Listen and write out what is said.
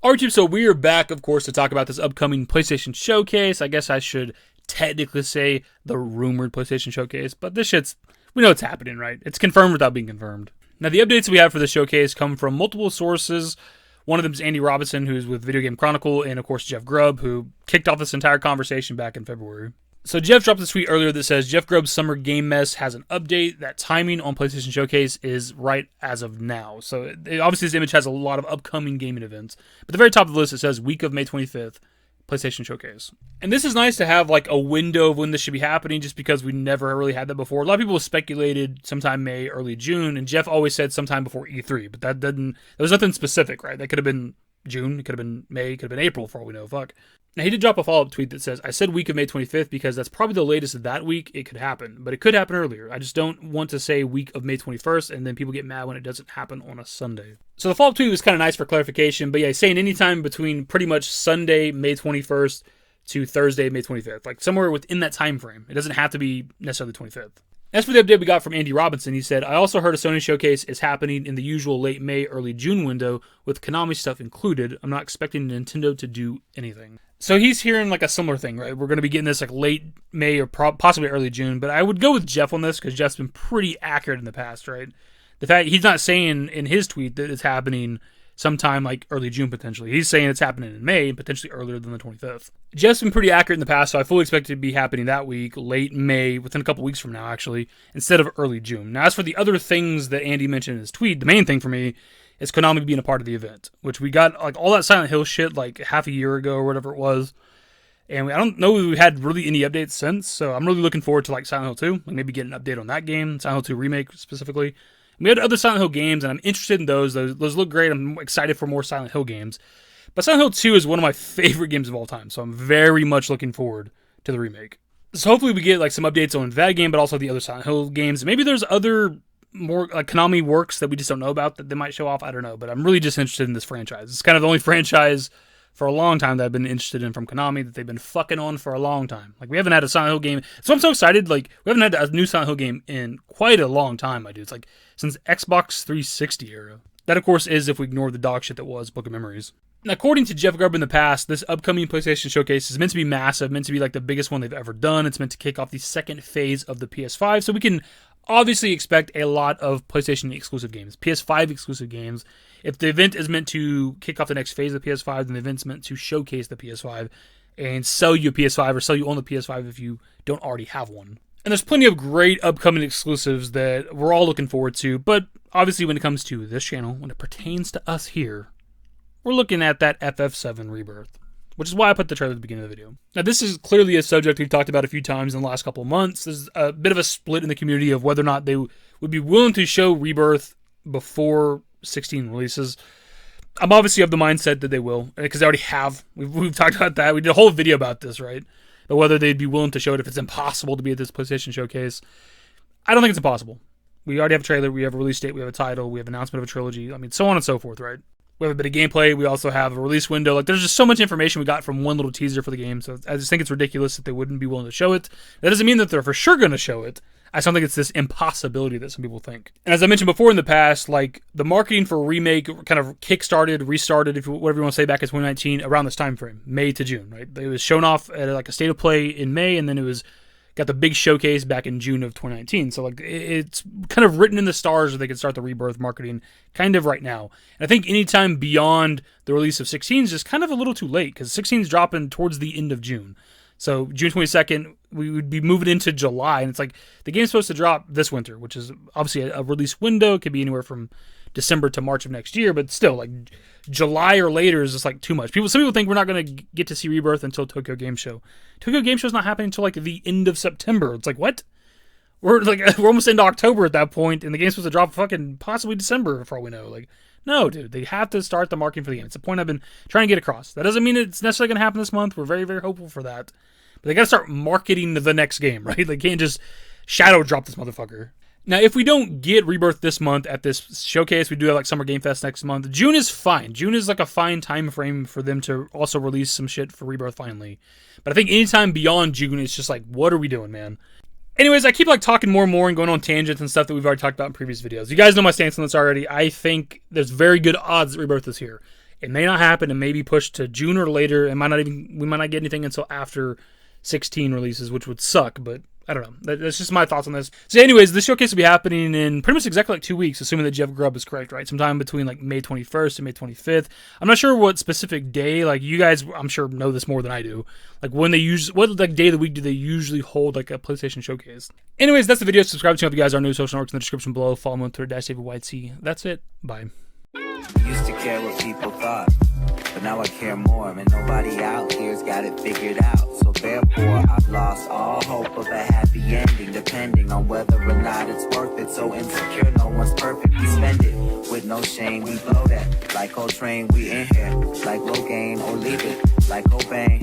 Alright, so we are back, of course, to talk about this upcoming PlayStation Showcase. I guess I should technically say the rumored PlayStation Showcase, but this shit's, we know it's happening, right? It's confirmed without being confirmed. Now, the updates we have for the showcase come from multiple sources. One of them is Andy Robinson, who's with Video Game Chronicle, and of course Jeff Grubb, who kicked off this entire conversation back in February. So Jeff dropped a tweet earlier that says, Jeff Grubb's Summer Game Mess has an update. That timing on PlayStation Showcase is right as of now. So obviously this image has a lot of upcoming gaming events. But at the very top of the list it says week of May 25th, PlayStation Showcase. And this is nice to have like a window of when this should be happening, just because we never really had that before. A lot of people speculated sometime May, early June, and Jeff always said sometime before E3, but there was nothing specific, right? That could have been June, it could have been May, it could have been April for all we know, fuck. Now, he did drop a follow-up tweet that says, I said week of May 25th because that's probably the latest of that week it could happen, but it could happen earlier. I just don't want to say week of May 21st, and then people get mad when it doesn't happen on a Sunday. So the follow-up tweet was kind of nice for clarification, but yeah, he's saying anytime between pretty much Sunday, May 21st to Thursday, May 25th. Like somewhere within that time frame. It doesn't have to be necessarily the 25th. As for the update we got from Andy Robinson, he said, I also heard a Sony showcase is happening in the usual late May, early June window with Konami stuff included. I'm not expecting Nintendo to do anything. So he's hearing like a similar thing, right? We're going to be getting this like late May or possibly early June, but I would go with Jeff on this because Jeff's been pretty accurate in the past, right? The fact he's not saying in his tweet that it's happening sometime like early June potentially. He's saying it's happening in May, potentially earlier than the 25th. Jeff's been pretty accurate in the past, so I fully expect it to be happening that week, late May, within a couple weeks from now actually, instead of early June. Now, as for the other things that Andy mentioned in his tweet, the main thing for me is Konami being a part of the event, which we got like all that Silent Hill shit like half a year ago or whatever it was. And I don't know we had really any updates since, so I'm really looking forward to like Silent Hill 2, like maybe get an update on that game, Silent Hill 2 Remake specifically. We had other Silent Hill games, and I'm interested in those. Those look great. I'm excited for more Silent Hill games. But Silent Hill 2 is one of my favorite games of all time, so I'm very much looking forward to the remake. So hopefully we get like some updates on that game, but also the other Silent Hill games. Maybe there's other more like Konami works that we just don't know about that they might show off. I don't know, but I'm really just interested in this franchise. It's kind of the only franchise for a long time that I've been interested in from Konami that they've been fucking on for a long time. Like, we haven't had a Silent Hill game. So I'm so excited. Like, we haven't had a new Silent Hill game in quite a long time, my dude. It's like since Xbox 360 era. That, of course, is if we ignore the dog shit that was Book of Memories. Now, according to Jeff Grubb in the past, this upcoming PlayStation Showcase is meant to be massive, meant to be like the biggest one they've ever done. It's meant to kick off the second phase of the PS5, so we can obviously expect a lot of PlayStation exclusive games, PS5 exclusive games. If the event is meant to kick off the next phase of the PS5, then the event's meant to showcase the PS5 and sell you a PS5 or sell you on the PS5 if you don't already have one. And there's plenty of great upcoming exclusives that we're all looking forward to, but obviously when it comes to this channel, when it pertains to us here, we're looking at that FF7 Rebirth, which is why I put the trailer at the beginning of the video. Now, this is clearly a subject we've talked about a few times in the last couple of months. There's a bit of a split in the community of whether or not they would be willing to show Rebirth before 16 releases. I'm obviously of the mindset that they will, because they already have. We've talked about that. We did a whole video about this, right? But whether they'd be willing to show it if it's impossible to be at this PlayStation Showcase, I don't think it's impossible. We already have a trailer, we have a release date, we have a title, we have an announcement of a trilogy. I mean, so on and so forth, right? We have a bit of gameplay. We also have a release window. Like, there's just so much information we got from one little teaser for the game. So I just think it's ridiculous that they wouldn't be willing to show it. That doesn't mean that they're for sure going to show it. I just don't think it's this impossibility that some people think. And as I mentioned before in the past, like, the marketing for Remake kind of kick-started, restarted, whatever you want to say, back in 2019, around this time frame, May to June, right? It was shown off at like a state of play in May, and then it was got the big showcase back in June of 2019. So like it's kind of written in the stars that they could start the Rebirth marketing kind of right now. And I think anytime beyond the release of 16 is just kind of a little too late, because 16 is dropping towards the end of June. So June 22nd, we would be moving into July, and it's like the game's supposed to drop this winter, which is obviously a release window. It could be anywhere from December to March of next year, but still, like, July or later is just like too much. Some people think we're not going to get to see Rebirth until Tokyo Game Show. Tokyo Game Show is not happening until like the end of September. It's like, what? We're almost into October at that point, and the game's supposed to drop fucking possibly December for all we know. Like, no, dude, they have to start the marketing for the game. It's the point I've been trying to get across. That doesn't mean it's necessarily going to happen this month. We're very, very hopeful for that. But they got to start marketing the next game, right? They can't just shadow drop this motherfucker. Now, if we don't get Rebirth this month at this showcase, we do have like Summer Game Fest next month. June is fine. June is like a fine time frame for them to also release some shit for Rebirth finally. But I think anytime beyond June, it's just like, what are we doing, man? Anyways, I keep like talking more and more and going on tangents and stuff that we've already talked about in previous videos. You guys know my stance on this already. I think there's very good odds that Rebirth is here. It may not happen. It may be pushed to June or later. We might not get anything until after 16 releases, which would suck, but I don't know. That's just my thoughts on this. So anyways, the showcase will be happening in pretty much exactly like 2 weeks, assuming that Jeff Grubb is correct, right? Sometime between like May 21st and May 25th. I'm not sure what specific day, like you guys, I'm sure know this more than I do. Like what like day of the week do they usually hold like a PlayStation showcase? Anyways, that's the video. Subscribe to the channel if you guys are new. Social networks in the description below. Follow me on Twitter, @DavidYC. That's it. Bye. Used to care what people thought, but now I care more, and nobody out here's got it figured out. So therefore, I've lost all hope of a happy ending, depending on whether or not it's worth it. So insecure, no one's perfect. We spend it with no shame. We blow that like Coltrane. We in here like Logain, or leave it like Cobain.